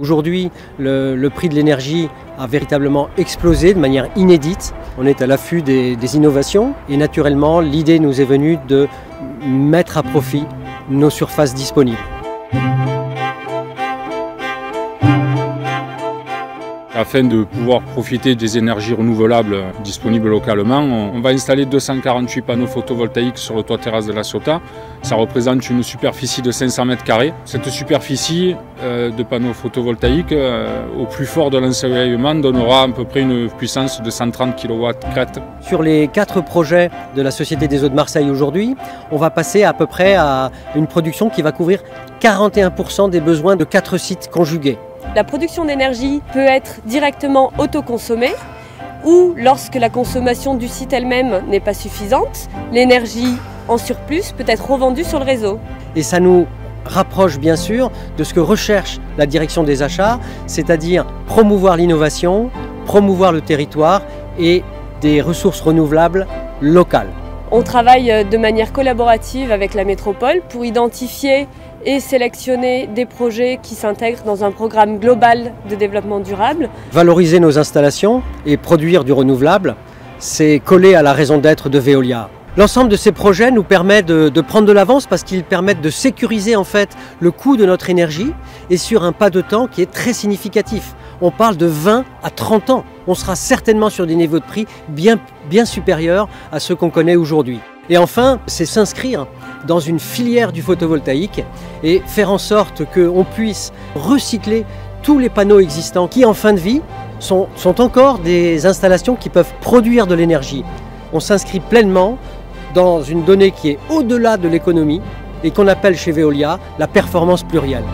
Aujourd'hui, le prix de l'énergie a véritablement explosé de manière inédite. On est à l'affût des innovations et naturellement, l'idée nous est venue de mettre à profit nos surfaces disponibles. Afin de pouvoir profiter des énergies renouvelables disponibles localement, on va installer 248 panneaux photovoltaïques sur le toit terrasse de La Ciotat. Ça représente une superficie de 500 m². Cette superficie de panneaux photovoltaïques, au plus fort de l'ensoleillement, donnera à peu près une puissance de 130 kW crête. Sur les 4 projets de la Société des Eaux de Marseille aujourd'hui, on va passer à peu près à une production qui va couvrir 41% des besoins de 4 sites conjugués. La production d'énergie peut être directement autoconsommée ou, lorsque la consommation du site elle-même n'est pas suffisante, l'énergie en surplus peut être revendue sur le réseau. Et ça nous rapproche bien sûr de ce que recherche la direction des achats, c'est-à-dire promouvoir l'innovation, promouvoir le territoire et des ressources renouvelables locales. On travaille de manière collaborative avec la métropole pour identifier et sélectionner des projets qui s'intègrent dans un programme global de développement durable. Valoriser nos installations et produire du renouvelable, c'est coller à la raison d'être de Veolia. L'ensemble de ces projets nous permet de prendre de l'avance parce qu'ils permettent de sécuriser en fait le coût de notre énergie et sur un pas de temps qui est très significatif. On parle de 20 à 30 ans. On sera certainement sur des niveaux de prix bien supérieurs à ceux qu'on connaît aujourd'hui. Et enfin, c'est s'inscrire dans une filière du photovoltaïque et faire en sorte qu'on puisse recycler tous les panneaux existants qui, en fin de vie, sont encore des installations qui peuvent produire de l'énergie. On s'inscrit pleinement dans une donnée qui est au-delà de l'économie et qu'on appelle chez Veolia la performance plurielle.